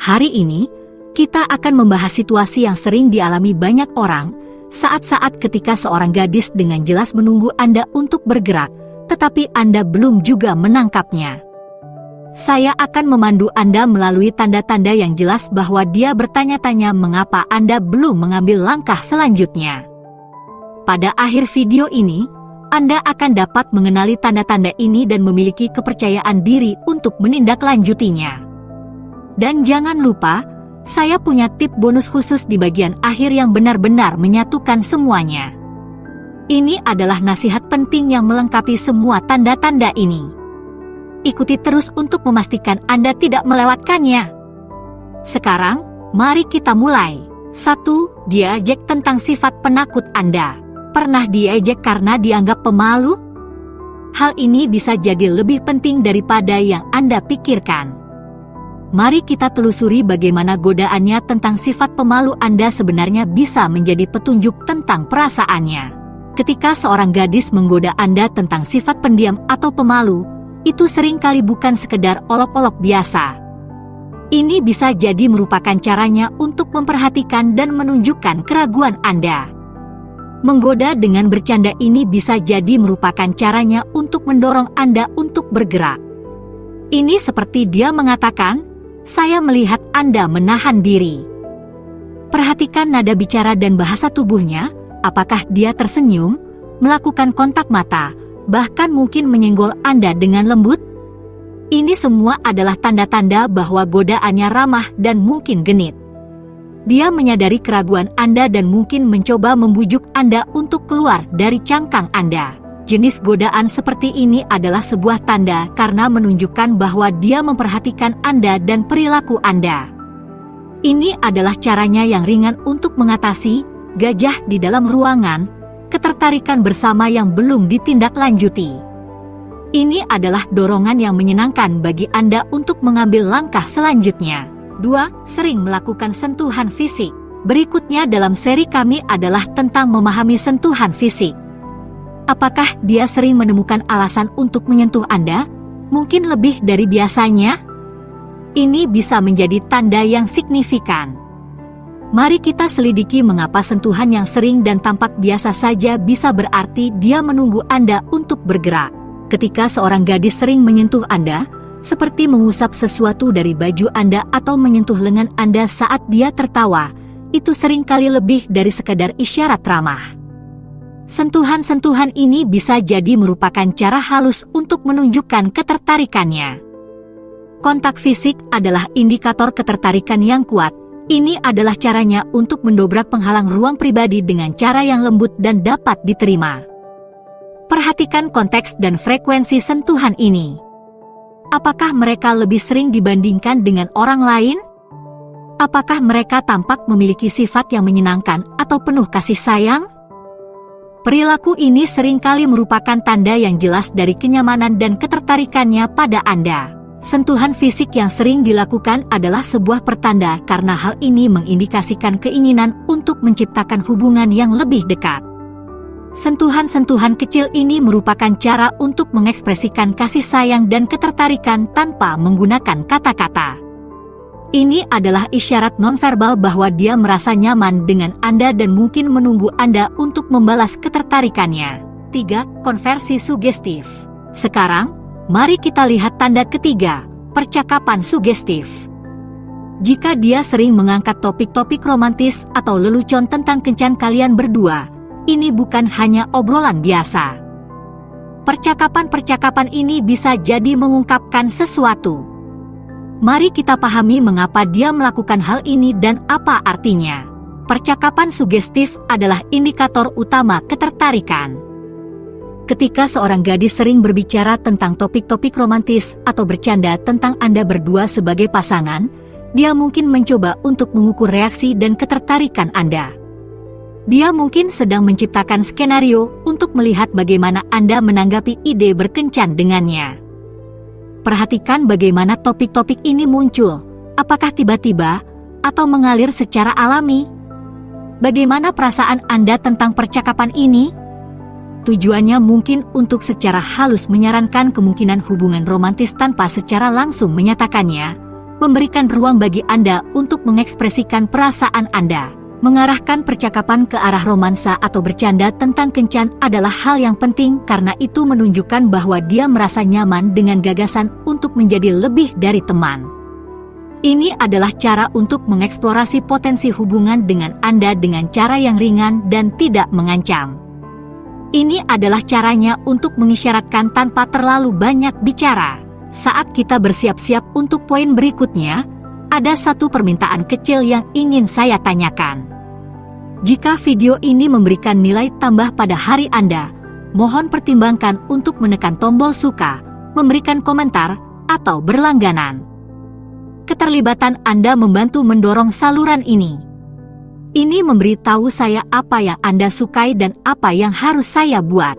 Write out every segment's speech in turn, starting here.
Hari ini, kita akan membahas situasi yang sering dialami banyak orang, saat-saat ketika seorang gadis dengan jelas menunggu Anda untuk bergerak, tetapi Anda belum juga menangkapnya. Saya akan memandu Anda melalui tanda-tanda yang jelas bahwa dia bertanya-tanya mengapa Anda belum mengambil langkah selanjutnya. Pada akhir video ini, Anda akan dapat mengenali tanda-tanda ini dan memiliki kepercayaan diri untuk menindaklanjutinya. Dan jangan lupa, saya punya tip bonus khusus di bagian akhir yang benar-benar menyatukan semuanya. Ini adalah nasihat penting yang melengkapi semua tanda-tanda ini. Ikuti terus untuk memastikan Anda tidak melewatkannya. Sekarang, mari kita mulai. 1. Diejek tentang sifat penakut Anda. Pernah diejek karena dianggap pemalu? Hal ini bisa jadi lebih penting daripada yang Anda pikirkan. Mari kita telusuri bagaimana godaannya tentang sifat pemalu Anda sebenarnya bisa menjadi petunjuk tentang perasaannya. Ketika seorang gadis menggoda Anda tentang sifat pendiam atau pemalu, itu seringkali bukan sekedar olok-olok biasa. Ini bisa jadi merupakan caranya untuk memperhatikan dan menunjukkan keraguan Anda. Menggoda dengan bercanda ini bisa jadi merupakan caranya untuk mendorong Anda untuk bergerak. Ini seperti dia mengatakan, "Saya melihat Anda menahan diri." Perhatikan nada bicara dan bahasa tubuhnya, apakah dia tersenyum, melakukan kontak mata, bahkan mungkin menyenggol Anda dengan lembut? Ini semua adalah tanda-tanda bahwa godaannya ramah dan mungkin genit. Dia menyadari keraguan Anda dan mungkin mencoba membujuk Anda untuk keluar dari cangkang Anda. Jenis godaan seperti ini adalah sebuah tanda karena menunjukkan bahwa dia memperhatikan Anda dan perilaku Anda. Ini adalah caranya yang ringan untuk mengatasi gajah di dalam ruangan, ketertarikan bersama yang belum ditindaklanjuti. Ini adalah dorongan yang menyenangkan bagi Anda untuk mengambil langkah selanjutnya. 2. Sering melakukan sentuhan fisik. Berikutnya dalam seri kami adalah tentang memahami sentuhan fisik. Apakah dia sering menemukan alasan untuk menyentuh Anda? Mungkin lebih dari biasanya? Ini bisa menjadi tanda yang signifikan. Mari kita selidiki mengapa sentuhan yang sering dan tampak biasa saja bisa berarti dia menunggu Anda untuk bergerak. Ketika seorang gadis sering menyentuh Anda, seperti mengusap sesuatu dari baju Anda atau menyentuh lengan Anda saat dia tertawa, itu seringkali lebih dari sekadar isyarat ramah. Sentuhan-sentuhan ini bisa jadi merupakan cara halus untuk menunjukkan ketertarikannya. Kontak fisik adalah indikator ketertarikan yang kuat. Ini adalah caranya untuk mendobrak penghalang ruang pribadi dengan cara yang lembut dan dapat diterima. Perhatikan konteks dan frekuensi sentuhan ini. Apakah mereka lebih sering dibandingkan dengan orang lain? Apakah mereka tampak memiliki sifat yang menyenangkan atau penuh kasih sayang? Perilaku ini seringkali merupakan tanda yang jelas dari kenyamanan dan ketertarikannya pada Anda. Sentuhan fisik yang sering dilakukan adalah sebuah pertanda karena hal ini mengindikasikan keinginan untuk menciptakan hubungan yang lebih dekat. Sentuhan-sentuhan kecil ini merupakan cara untuk mengekspresikan kasih sayang dan ketertarikan tanpa menggunakan kata-kata. Ini adalah isyarat nonverbal bahwa dia merasa nyaman dengan Anda dan mungkin menunggu Anda untuk membalas ketertarikannya. 3. Konversi sugestif. Sekarang, mari kita lihat tanda ketiga, percakapan sugestif. Jika dia sering mengangkat topik-topik romantis atau lelucon tentang kencan kalian berdua, ini bukan hanya obrolan biasa. Percakapan-percakapan ini bisa jadi mengungkapkan sesuatu. Mari kita pahami mengapa dia melakukan hal ini dan apa artinya. Percakapan sugestif adalah indikator utama ketertarikan. Ketika seorang gadis sering berbicara tentang topik-topik romantis atau bercanda tentang Anda berdua sebagai pasangan, dia mungkin mencoba untuk mengukur reaksi dan ketertarikan Anda. Dia mungkin sedang menciptakan skenario untuk melihat bagaimana Anda menanggapi ide berkencan dengannya. Perhatikan bagaimana topik-topik ini muncul, apakah tiba-tiba atau mengalir secara alami. Bagaimana perasaan Anda tentang percakapan ini? Tujuannya mungkin untuk secara halus menyarankan kemungkinan hubungan romantis tanpa secara langsung menyatakannya, memberikan ruang bagi Anda untuk mengekspresikan perasaan Anda. Mengarahkan percakapan ke arah romansa atau bercanda tentang kencan adalah hal yang penting karena itu menunjukkan bahwa dia merasa nyaman dengan gagasan untuk menjadi lebih dari teman. Ini adalah cara untuk mengeksplorasi potensi hubungan dengan Anda dengan cara yang ringan dan tidak mengancam. Ini adalah caranya untuk mengisyaratkan tanpa terlalu banyak bicara. Saat kita bersiap-siap untuk poin berikutnya, ada satu permintaan kecil yang ingin saya tanyakan. Jika video ini memberikan nilai tambah pada hari Anda, mohon pertimbangkan untuk menekan tombol suka, memberikan komentar, atau berlangganan. Keterlibatan Anda membantu mendorong saluran ini. Ini memberitahu saya apa yang Anda sukai dan apa yang harus saya buat.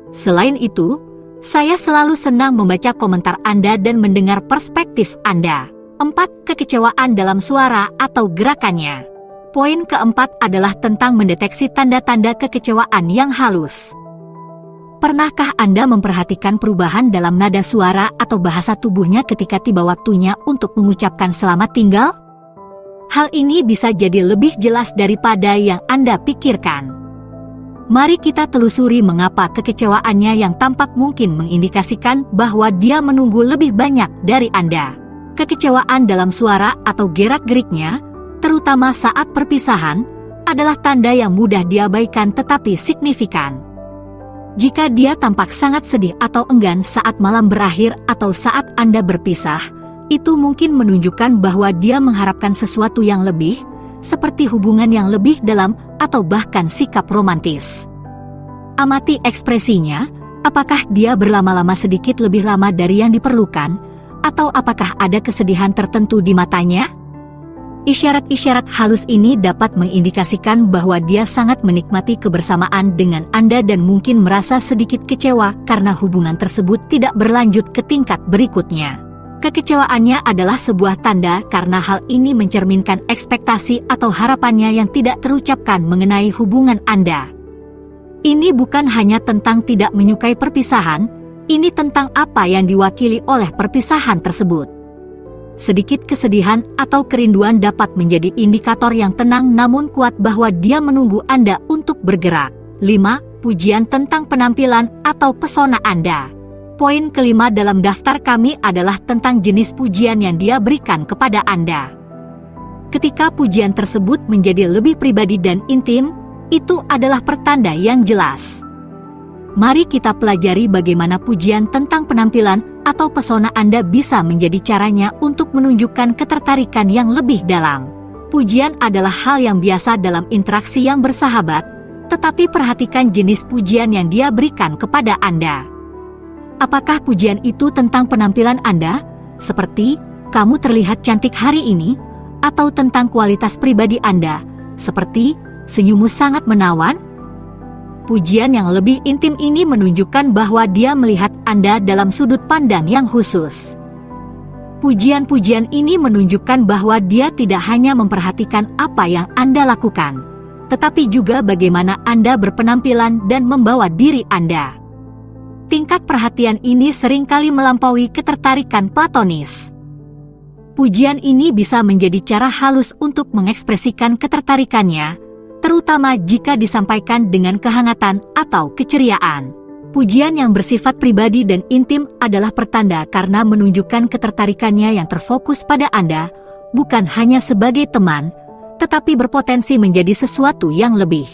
Selain itu, saya selalu senang membaca komentar Anda dan mendengar perspektif Anda. 4. Kekecewaan dalam suara atau gerakannya. Poin keempat adalah tentang mendeteksi tanda-tanda kekecewaan yang halus. Pernahkah Anda memperhatikan perubahan dalam nada suara atau bahasa tubuhnya ketika tiba waktunya untuk mengucapkan selamat tinggal? Hal ini bisa jadi lebih jelas daripada yang Anda pikirkan. Mari kita telusuri mengapa kekecewaannya yang tampak mungkin mengindikasikan bahwa dia menunggu lebih banyak dari Anda. Kekecewaan dalam suara atau gerak-geriknya, terutama saat perpisahan, adalah tanda yang mudah diabaikan tetapi signifikan. Jika dia tampak sangat sedih atau enggan saat malam berakhir atau saat Anda berpisah, itu mungkin menunjukkan bahwa dia mengharapkan sesuatu yang lebih, seperti hubungan yang lebih dalam atau bahkan sikap romantis. Amati ekspresinya, apakah dia berlama-lama sedikit lebih lama dari yang diperlukan, atau apakah ada kesedihan tertentu di matanya? Isyarat-isyarat halus ini dapat mengindikasikan bahwa dia sangat menikmati kebersamaan dengan Anda dan mungkin merasa sedikit kecewa karena hubungan tersebut tidak berlanjut ke tingkat berikutnya. Kekecewaannya adalah sebuah tanda karena hal ini mencerminkan ekspektasi atau harapannya yang tidak terucapkan mengenai hubungan Anda. Ini bukan hanya tentang tidak menyukai perpisahan, ini tentang apa yang diwakili oleh perpisahan tersebut. Sedikit kesedihan atau kerinduan dapat menjadi indikator yang tenang namun kuat bahwa dia menunggu Anda untuk bergerak. 5. Pujian tentang penampilan atau pesona Anda. Poin kelima dalam daftar kami adalah tentang jenis pujian yang dia berikan kepada Anda. Ketika pujian tersebut menjadi lebih pribadi dan intim, itu adalah pertanda yang jelas. Mari kita pelajari bagaimana pujian tentang penampilan atau pesona Anda bisa menjadi caranya untuk menunjukkan ketertarikan yang lebih dalam. Pujian adalah hal yang biasa dalam interaksi yang bersahabat, tetapi perhatikan jenis pujian yang dia berikan kepada Anda. Apakah pujian itu tentang penampilan Anda, seperti "kamu terlihat cantik hari ini", atau tentang kualitas pribadi Anda, seperti "senyummu sangat menawan"? Pujian yang lebih intim ini menunjukkan bahwa dia melihat Anda dalam sudut pandang yang khusus. Pujian-pujian ini menunjukkan bahwa dia tidak hanya memperhatikan apa yang Anda lakukan, tetapi juga bagaimana Anda berpenampilan dan membawa diri Anda. Tingkat perhatian ini seringkali melampaui ketertarikan platonis. Pujian ini bisa menjadi cara halus untuk mengekspresikan ketertarikannya, terutama jika disampaikan dengan kehangatan atau keceriaan. Pujian yang bersifat pribadi dan intim adalah pertanda karena menunjukkan ketertarikannya yang terfokus pada Anda, bukan hanya sebagai teman, tetapi berpotensi menjadi sesuatu yang lebih.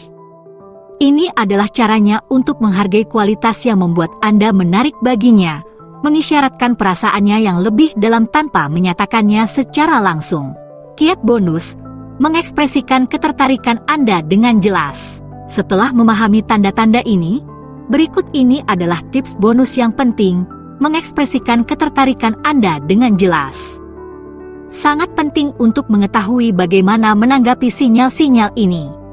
Ini adalah caranya untuk menghargai kualitas yang membuat Anda menarik baginya, mengisyaratkan perasaannya yang lebih dalam tanpa menyatakannya secara langsung. Kiat bonus: mengekspresikan ketertarikan Anda dengan jelas. Setelah memahami tanda-tanda ini, berikut ini adalah tips bonus yang penting, mengekspresikan ketertarikan Anda dengan jelas. Sangat penting untuk mengetahui bagaimana menanggapi sinyal-sinyal ini.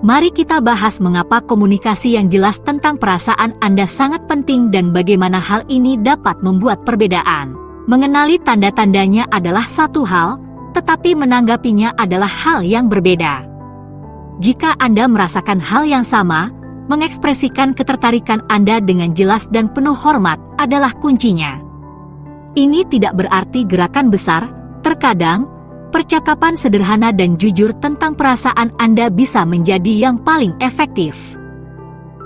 Mari kita bahas mengapa komunikasi yang jelas tentang perasaan Anda sangat penting dan bagaimana hal ini dapat membuat perbedaan. Mengenali tanda-tandanya adalah satu hal, tetapi menanggapinya adalah hal yang berbeda. Jika Anda merasakan hal yang sama, mengekspresikan ketertarikan Anda dengan jelas dan penuh hormat adalah kuncinya. Ini tidak berarti gerakan besar. Terkadang, percakapan sederhana dan jujur tentang perasaan Anda bisa menjadi yang paling efektif.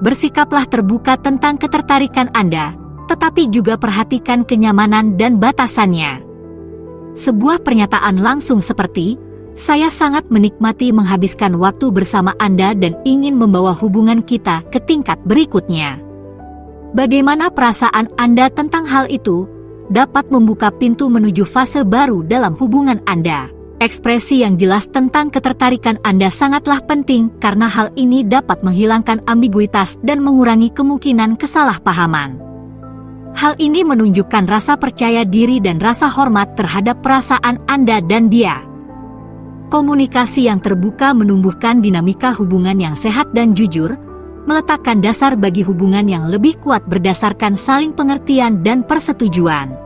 Bersikaplah terbuka tentang ketertarikan Anda, tetapi juga perhatikan kenyamanan dan batasannya. Sebuah pernyataan langsung seperti, "Saya sangat menikmati menghabiskan waktu bersama Anda dan ingin membawa hubungan kita ke tingkat berikutnya." Bagaimana perasaan Anda tentang hal itu dapat membuka pintu menuju fase baru dalam hubungan Anda. Ekspresi yang jelas tentang ketertarikan Anda sangatlah penting karena hal ini dapat menghilangkan ambiguitas dan mengurangi kemungkinan kesalahpahaman. Hal ini menunjukkan rasa percaya diri dan rasa hormat terhadap perasaan Anda dan dia. Komunikasi yang terbuka menumbuhkan dinamika hubungan yang sehat dan jujur, meletakkan dasar bagi hubungan yang lebih kuat berdasarkan saling pengertian dan persetujuan.